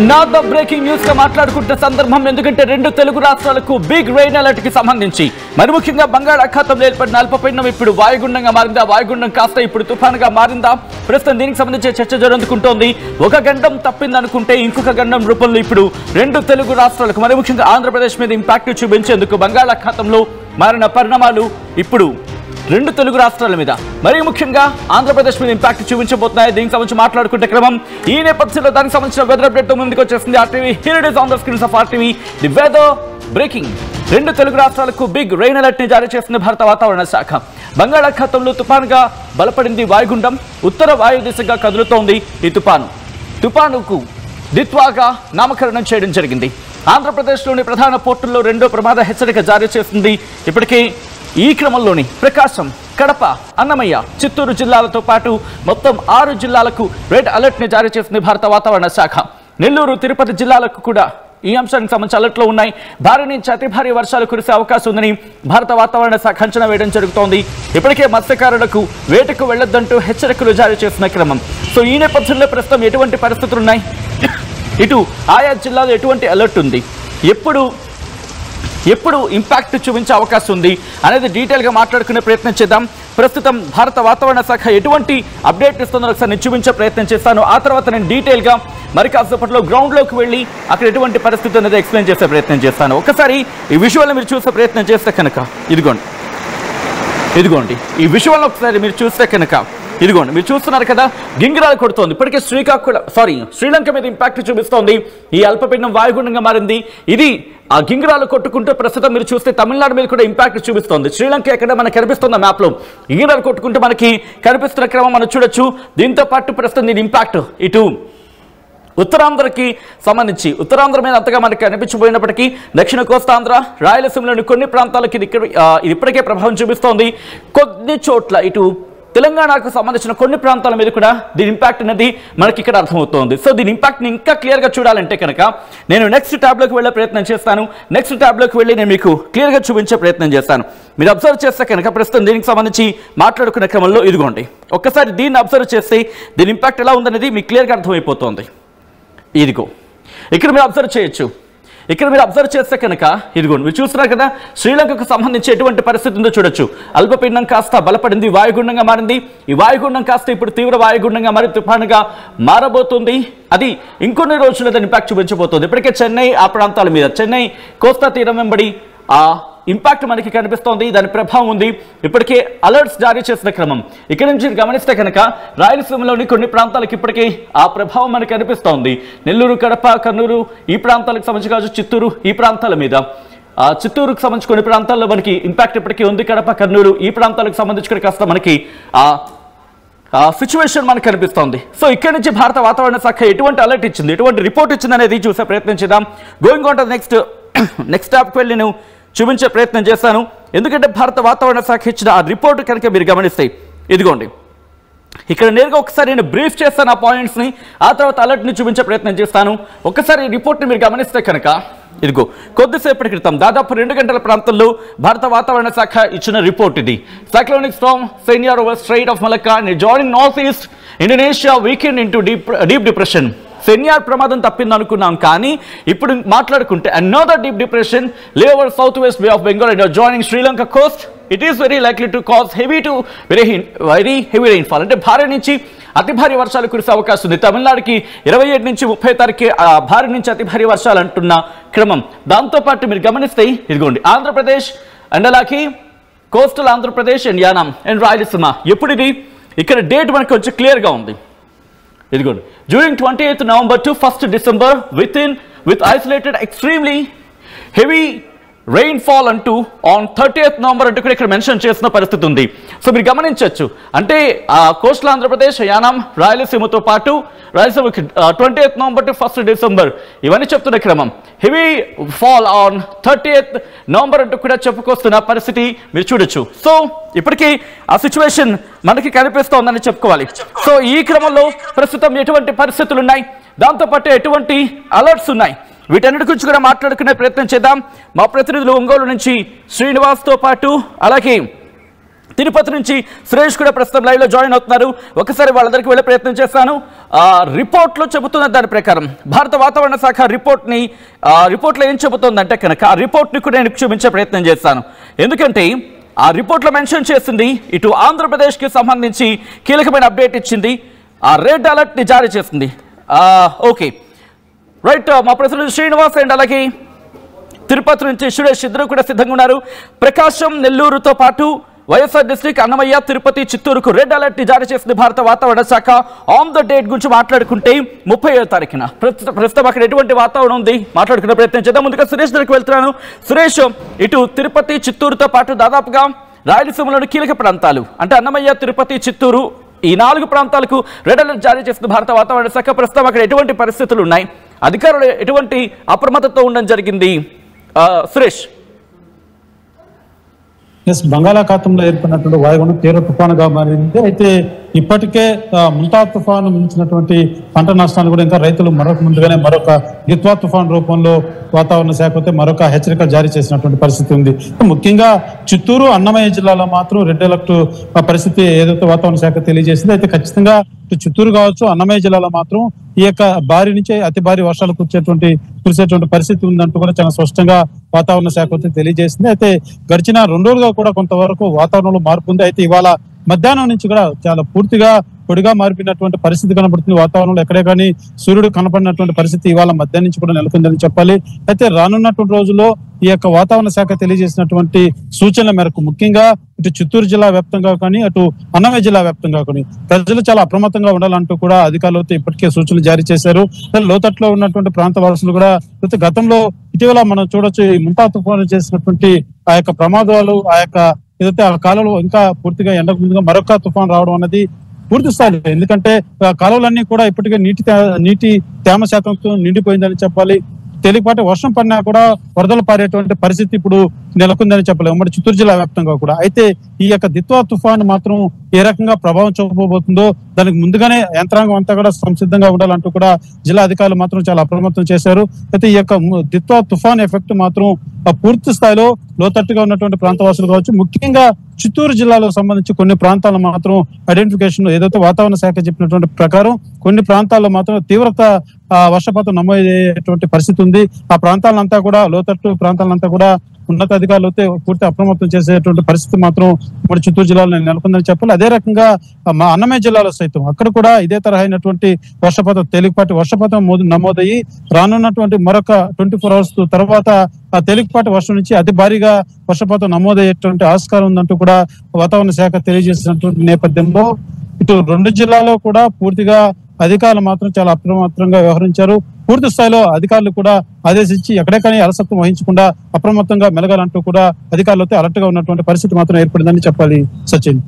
Another breaking news గా మాట్లాడుకుంటున్న సందర్భం ఎందుకంటే రెండు తెలుగు రాష్ట్రాలకు బిగ్ రెయిన్ అలర్ట్ కి సంబంధించి మరి ముఖ్యంగా బంగాళాఖాతంలో ఏర్పడిన అల్పపీడనం ఇప్పుడు వాయుగుండంగా మారిందా, వాయుగుండం కాస్త ఇప్పుడు తుఫానుగా మారిందా, ప్రస్తుతం దీనికి సంబంధించి చర్చ జరుగుతుంటోంది. ఒక గండం తప్పిందనుకుంటే ఇంకొక గండం రూపంలో ఇప్పుడు రెండు తెలుగు రాష్ట్రాలకు మరి ముఖ్యంగా ఆంధ్రప్రదేశ్ మీద ఇంపాక్ట్ చూపించేందుకు బంగాళాఖాతంలో మారిన పరిణామాలు ఇప్పుడు రెండు తెలుగు రాష్ట్రాల మీద మరి ముఖ్యంగా ఆంధ్రప్రదేశ్ మీద ఇంపాక్ట్ చూపించబోతున్నాయి. దీనికి సంబంధించి మాట్లాడుకుంటే క్రమం ఈ నేపథ్యంలో దానికి సంబంధించిన వెదర్ అప్డేట్ ముందుకు వచ్చేసింది. RTV here it is on the screens of RTV the weather breaking. రెండు తెలుగు రాష్ట్రాలకు బిగ్ రెయిన్ అలర్ట్ ని జారీ చేసింది భారత వాతావరణ శాఖ. బంగాళాఖాతంలో తుఫానుగా బలపడింది వాయుగుండం, ఉత్తర వాయు దిశగా కదులుతోంది ఈ తుఫానుకు దిత్వాగా నామకరణం చేయడం జరిగింది. ఆంధ్రప్రదేశ్లోని ప్రధాన పోర్టుల్లో రెండో ప్రమాద హెచ్చరిక జారీ చేసింది. ఇప్పటికే ఈ క్రమంలోని ప్రకాశం, కడప, అన్నమయ్య, చిత్తూరు జిల్లాలతో పాటు మొత్తం 6 జిల్లాలకు రెడ్ అలర్ట్ ని జారీ చేసింది భారత వాతావరణ శాఖ. నెల్లూరు, తిరుపతి జిల్లాలకు కూడా ఈ అంశానికి సంబంధించి అలర్ట్లో ఉన్నాయి. భారీ నుంచి అతి భారీ వర్షాలు కురిసే అవకాశం ఉందని భారత వాతావరణ శాఖ అంచనా వేయడం జరుగుతోంది. ఇప్పటికే మత్స్యకారులకు వేటకు వెళ్లొద్దంటూ హెచ్చరికలు జారీ చేసిన క్రమం. సో ఈ నేపథ్యంలో ప్రస్తుతం ఎటువంటి పరిస్థితులు ఉన్నాయి, ఇటు ఆయా జిల్లాలో ఎటువంటి అలర్ట్ ఉంది, ఎప్పుడు ఇంపాక్ట్ చూపించే అవకాశం ఉంది అనేది డీటెయిల్గా మాట్లాడుకునే ప్రయత్నం చేద్దాం. ప్రస్తుతం భారత వాతావరణ శాఖ ఎటువంటి అప్డేట్ ఇస్తుందో ఒకసారి నేను చూపించే ప్రయత్నం చేస్తాను. ఆ తర్వాత నేను డీటెయిల్గా మరి కాసేపట్లో గ్రౌండ్లోకి వెళ్ళి అక్కడ ఎటువంటి పరిస్థితి అనేది ఎక్స్ప్లెయిన్ చేసే ప్రయత్నం చేస్తాను. ఒకసారి ఈ విజువల్ని మీరు చూసే ప్రయత్నం చేస్తే కనుక ఇదిగోండి ఈ విజువల్ని ఒకసారి మీరు చూస్తే కనుక ఇదిగోండి మీరు చూస్తున్నారు కదా, గింగిరాలు కొడుతోంది. ఇప్పటికే శ్రీలంక మీద ఇంపాక్ట్ చూపిస్తోంది. ఈ అల్పపీడనం వాయుగుండంగా మారింది. ఇది ఆ గింగిరాలు కొట్టుకుంటూ ప్రస్తుతం మీరు చూస్తే తమిళనాడు మీద కూడా ఇంపాక్ట్ చూపిస్తోంది. శ్రీలంక ఎక్కడ మనకు కనిపిస్తుంది మ్యాప్లో, గింగిరాలు కొట్టుకుంటూ మనకి కనిపిస్తున్న క్రమం మనం చూడొచ్చు. దీంతో పాటు ప్రస్తుతం దీని ఇంపాక్ట్ ఇటు ఉత్తరాంధ్రకి సంబంధించి ఉత్తరాంధ్ర మీద అంతగా మనకి కనిపించబోయినప్పటికీ దక్షిణ కోస్తాంధ్ర, రాయలసీమలోని కొన్ని ప్రాంతాలకి ఇది ఇప్పటికే ప్రభావం చూపిస్తోంది. కొన్ని చోట్ల ఇటు తెలంగాణకు సంబంధించిన కొన్ని ప్రాంతాల మీద కూడా దీని ఇంపాక్ట్ అనేది మనకి ఇక్కడ అర్థమవుతోంది. సో దీని ఇంపాక్ట్ని ఇంకా క్లియర్గా చూడాలంటే కనుక నేను నెక్స్ట్ ట్యాబ్లోకి వెళ్ళే ప్రయత్నం చేస్తాను. నెక్స్ట్ ట్యాబ్లోకి వెళ్ళి నేను మీకు క్లియర్గా చూపించే ప్రయత్నం చేస్తాను. మీరు అబ్జర్వ్ చేస్తే కనుక ప్రస్తుతం దీనికి సంబంధించి మాట్లాడుకునే క్రమంలో ఇదిగోండి ఒక్కసారి దీన్ని అబ్జర్వ్ చేస్తే దీని ఇంపాక్ట్ ఎలా ఉందనేది మీకు క్లియర్గా అర్థమైపోతుంది. ఇదిగో ఇక్కడ మీరు అబ్జర్వ్ చేయొచ్చు. ఇక్కడ మీరు అబ్జర్వ్ చేస్తే కనుక ఇదిగోండి మీరు చూస్తున్నారు కదా, శ్రీలంకకు సంబంధించి ఎటువంటి పరిస్థితి ఉందో చూడొచ్చు. అల్పపీడనం కాస్త బలపడింది, వాయుగుండంగా మారింది. ఈ వాయుగుండం కాస్త ఇప్పుడు తీవ్ర వాయుగుండంగా మరి తుఫానుగా మారబోతుంది. అది ఇంకొన్ని రోజుల్లో దాని ఇంపాక్ట్ చూపించబోతుంది. ఇప్పటికే చెన్నై ఆ ప్రాంతాల మీద, చెన్నై కోస్తా తీరం వెంబడి ఆ ఇంపాక్ట్ మనకి కనిపిస్తోంది, దాని ప్రభావం ఉంది. ఇప్పటికే అలర్ట్స్ జారీ చేసిన క్రమం ఇక్కడ నుంచి గమనిస్తే కనుక రాయలసీమలోని కొన్ని ప్రాంతాలకు ఇప్పటికే ఆ ప్రభావం మనకి కనిపిస్తోంది. నెల్లూరు, కడప, కర్నూలు ఈ ప్రాంతాలకు సంబంధించి కావచ్చు, చిత్తూరు ఈ ప్రాంతాల మీద, చిత్తూరుకు సంబంధించి కొన్ని ప్రాంతాల్లో మనకి ఇంపాక్ట్ ఇప్పటికీ ఉంది. కడప, కర్నూలు ఈ ప్రాంతాలకు సంబంధించి కూడా కాస్త మనకి సిచ్యువేషన్ మనకు కనిపిస్తోంది. సో ఇక్కడ నుంచి భారత వాతావరణ శాఖ ఎటువంటి అలర్ట్ ఇచ్చింది, ఎటువంటి రిపోర్ట్ ఇచ్చింది అనేది చూసే ప్రయత్నం చేద్దాం. గోయింగ్ ఆన్ టు నెక్స్ట్ స్టాప్కి వెళ్ళి నేను చూపించే ప్రయత్నం చేస్తాను. ఎందుకంటే భారత వాతావరణ శాఖ ఇచ్చిన ఆ రిపోర్ట్ కనుక మీరు గమనిస్తే ఇదిగోండి ఇక్కడ నేరుగా ఒకసారి నేను బ్రీఫ్ చేస్తాను ఆ పాయింట్స్ని, ఆ తర్వాత అలర్ట్ని చూపించే ప్రయత్నం చేస్తాను. ఒకసారి ఈ రిపోర్ట్ని మీరు గమనిస్తే కనుక ఇదిగో కొద్దిసేపటి క్రితం దాదాపు 2 గంటల ప్రాంతంలో భారత వాతావరణ శాఖ ఇచ్చిన రిపోర్ట్ ఇది. Cyclonic storm Senyar over strait of Malacca joining north east Indonesia weakened into deep depression. Senyar ప్రమాదం తప్పింది అనుకున్నాం, కానీ ఇప్పుడు మాట్లాడుకుంటే another deep depression lay over south west Bay of Bengal and joining Sri Lanka coast. It is very likely to cause heavy to very heavy rainfall, అంటే భారీ నుంచి అతి భారీ వర్షాలు కురిసే అవకాశం ఉంది. తమిళనాడుకి 27 నుంచి 30 తారీఖు భారీ నుంచి అతి భారీ వర్షాలు అంటున్న క్రమం. దాంతోపాటు మీరు గమనిస్తే ఇదిగోండి ఆంధ్రప్రదేశ్ అండ్ అలాగే coastal Andhra Pradesh and Yanam and Rayalaseema. ఎప్పుడు ఇది ఇక్కడ డేట్ మనకు కొంచెం క్లియర్గా ఉంది. ఇదిగోండి during 28th November to 1st December with isolated extremely heavy rainfall అంటూ on 30th November అంటూ కూడా ఇక్కడ మెన్షన్ చేసిన పరిస్థితి ఉంది. సో మీరు గమనించవచ్చు, అంటే కోస్టల్ ఆంధ్రప్రదేశ్, యానాం, రాయలసీమతో పాటు రాయలసీమకి 20th November to 1st December ఇవన్నీ చెప్తున్న క్రమం. Heavy fall on 30th November అంటూ కూడా చెప్పుకొస్తున్న పరిస్థితి మీరు చూడొచ్చు. సో ఇప్పటికీ ఆ సిచ్యువేషన్ మనకి కనిపిస్తోందని చెప్పుకోవాలి. సో ఈ క్రమంలో ప్రస్తుతం ఎటువంటి పరిస్థితులు ఉన్నాయి, దాంతోపాటు ఎటువంటి అలర్ట్స్ ఉన్నాయి, వీటన్నిటి గురించి కూడా మాట్లాడుకునే ప్రయత్నం చేద్దాం. మా ప్రతినిధులు ఒంగోలు నుంచి శ్రీనివాస్తో పాటు అలాగే తిరుపతి నుంచి సురేష్ కూడా ప్రస్తుతం లైవ్లో జాయిన్ అవుతున్నారు. ఒకసారి వాళ్ళందరికీ వెళ్ళే ప్రయత్నం చేస్తాను. రిపోర్ట్లో చెబుతున్న దాని ప్రకారం భారత వాతావరణ శాఖ రిపోర్ట్లో ఏం చెబుతుందంటే కనుక ఆ రిపోర్ట్ని కూడా నేను చూపించే ప్రయత్నం చేస్తాను. ఎందుకంటే ఆ రిపోర్ట్లో మెన్షన్ చేసింది ఇటు ఆంధ్రప్రదేశ్కి సంబంధించి కీలకమైన అప్డేట్ ఇచ్చింది. ఆ రెడ్ అలర్ట్ని జారీ చేసింది. ఓకే రైట్, మా ప్రతినిధి శ్రీనివాస్ అండ్ అలాగే తిరుపతి నుంచి సురేష్ ఇద్దరు కూడా సిద్ధంగా ఉన్నారు. ప్రకాశం, నెల్లూరుతో పాటు వైఎస్ఆర్ డిస్ట్రిక్ట్, అన్నమయ్య, తిరుపతి, చిత్తూరుకు రెడ్ అలర్ట్ జారీ చేసింది భారత వాతావరణ శాఖ. ఆన్ ద డేట్ గురించి మాట్లాడుకుంటే 30వ తారీఖున ప్రస్తుతం అక్కడ ఎటువంటి వాతావరణం ఉంది మాట్లాడుకునే ప్రయత్నం చేద్దాం. ముందుగా సురేష్ దగ్గరికి వెళ్తున్నాను. సురేష్, ఇటు తిరుపతి, చిత్తూరుతో పాటు దాదాపుగా రాయలసీమలోని కీలక ప్రాంతాలు అంటే అన్నమయ్య, తిరుపతి, చిత్తూరు ఈ 4 ప్రాంతాలకు రెడ్ అలర్ట్ జారీ చేసింది భారత వాతావరణ శాఖ. ప్రస్తుతం అక్కడ ఎటువంటి పరిస్థితులు ఉన్నాయి, అధికారులు ఎటువంటి అప్రమత్తతో ఉండడం జరిగింది సురేష్? బంగాళాఖాతంలో ఏర్పడినటువంటి వాయుగుండం తీవ్ర తుఫానుగా మారింది. అయితే ఇప్పటికే ముంతా తుఫాను మించినటువంటి పంట నష్టాలు కూడా ఇంకా రైతులు ముందుగానే మరొక దిత్వా తుఫాన్ రూపంలో వాతావరణ శాఖ మరొక హెచ్చరిక జారీ చేసినటువంటి పరిస్థితి ఉంది. ముఖ్యంగా చిత్తూరు, అన్నమయ్య జిల్లాలో మాత్రం రెడ్ అలర్ట్ పరిస్థితి ఏదైతే వాతావరణ శాఖ తెలియజేసింది. అయితే ఖచ్చితంగా చిత్తూరు కావచ్చు, అన్నమయ్య జిల్లాలో మాత్రం ఈ యొక్క భారీ నుంచి అతి భారీ వర్షాలు కురిసేటువంటి పరిస్థితి ఉందంటూ కూడా చాలా స్పష్టంగా వాతావరణ శాఖ తెలియజేసింది. అయితే గడిచిన 2 రోజులుగా కూడా కొంతవరకు వాతావరణంలో మార్పు ఉంది. అయితే ఇవాళ మధ్యాహ్నం నుంచి కూడా చాలా పూర్తిగా పొడిగా మారిపోయినటువంటి పరిస్థితి కనబడుతుంది. వాతావరణంలో ఎక్కడే కానీ సూర్యుడు కనపడినటువంటి పరిస్థితి ఇవాళ మధ్యాహ్నం నుంచి కూడా నెలకొందని చెప్పాలి. అయితే రానున్నటువంటి రోజుల్లో ఈ యొక్క వాతావరణ శాఖ తెలియజేసినటువంటి సూచనల మేరకు ముఖ్యంగా ఇటు చిత్తూరు జిల్లా వ్యాప్తంగా కానీ అటు అన్నమయ్య జిల్లా వ్యాప్తంగా కానీ ప్రజలు చాలా అప్రమత్తంగా ఉండాలంటూ కూడా అధికారులతో ఇప్పటికే సూచనలు జారీ చేశారు. లోతట్లో ఉన్నటువంటి ప్రాంత వాసులు కూడా గతంలో ఇటీవల మనం చూడొచ్చు ఈ ముంతా తుఫాను చేసినటువంటి ఆ యొక్క ప్రమాదాలు, ఆ యొక్క ఏదైతే ఆ కాలంలో ఇంకా పూర్తిగా ఎండకు ముందుగా మరొక తుఫాను రావడం అనేది పూర్తి స్థాయిలో, ఎందుకంటే కాలువలన్నీ కూడా ఇప్పటికే నీటి తేమ శాతంతో నిండిపోయిందని చెప్పాలి. తేలికపాటి వర్షం పడినా కూడా వరదలు పారేటువంటి పరిస్థితి ఇప్పుడు నెలకొందని చెప్పలేము ఉమ్మడి చిత్తూరు జిల్లా వ్యాప్తంగా కూడా. అయితే ఈ యొక్క దిత్వా తుఫాను మాత్రం ఏ రకంగా ప్రభావం చూపబోతుందో దానికి ముందుగానే యంత్రాంగం అంతా కూడా సంసిద్ధంగా ఉండాలంటూ కూడా జిల్లా అధికారులు మాత్రం చాలా అప్రమత్తం చేశారు. అయితే ఈ యొక్క దిత్వా తుఫాన్ ఎఫెక్ట్ మాత్రం పూర్తి స్థాయిలో లోతట్టుగా ఉన్నటువంటి ప్రాంతవాసులు కావచ్చు, ముఖ్యంగా చిత్తూరు జిల్లాలో సంబంధించి కొన్ని ప్రాంతాల్లో మాత్రం ఐడెంటిఫికేషన్ ఏదైతే వాతావరణ శాఖ చెప్పినటువంటి ప్రకారం కొన్ని ప్రాంతాల్లో మాత్రం తీవ్రత వర్షపాతం నమోదయ్యేటువంటి పరిస్థితి ఉంది. ఆ ప్రాంతాలంతా కూడా లోతట్టు ప్రాంతాలంతా కూడా ఉన్నతాధికారులతో పూర్తి అప్రమత్తం చేసేటువంటి పరిస్థితి మాత్రం మన చిత్తూరు జిల్లాలో నెలకొందని చెప్పాలి. అదే రకంగా మా అన్నమయ్య జిల్లాలో సైతం అక్కడ కూడా ఇదే తరహా అయినటువంటి వర్షపాతం తేలికపాటి వర్షపాతం నమోదయ్యి రానున్నటువంటి మరొక 24 hours తర్వాత ఆ తేలికపాటి వర్షం నుంచి అతి భారీగా వర్షపాతం నమోదయ్యేటువంటి ఆస్కారం ఉందంటూ కూడా వాతావరణ శాఖ తెలియజేసినటువంటి నేపథ్యంలో ఇటు 2 జిల్లాలో కూడా పూర్తిగా అధికారులు మాత్రం చాలా అప్రమత్తంగా వ్యవహరించారు. పూర్తి స్థాయిలో అధికారులు కూడా ఆదేశించి ఎక్కడే కానీ అలసత్వం వహించకుండా అప్రమత్తంగా మెలగాలంటూ కూడా అధికారులతో అలర్ట్ గా ఉన్నటువంటి పరిస్థితి మాత్రం ఏర్పడిందని చెప్పాలి. సచిన్.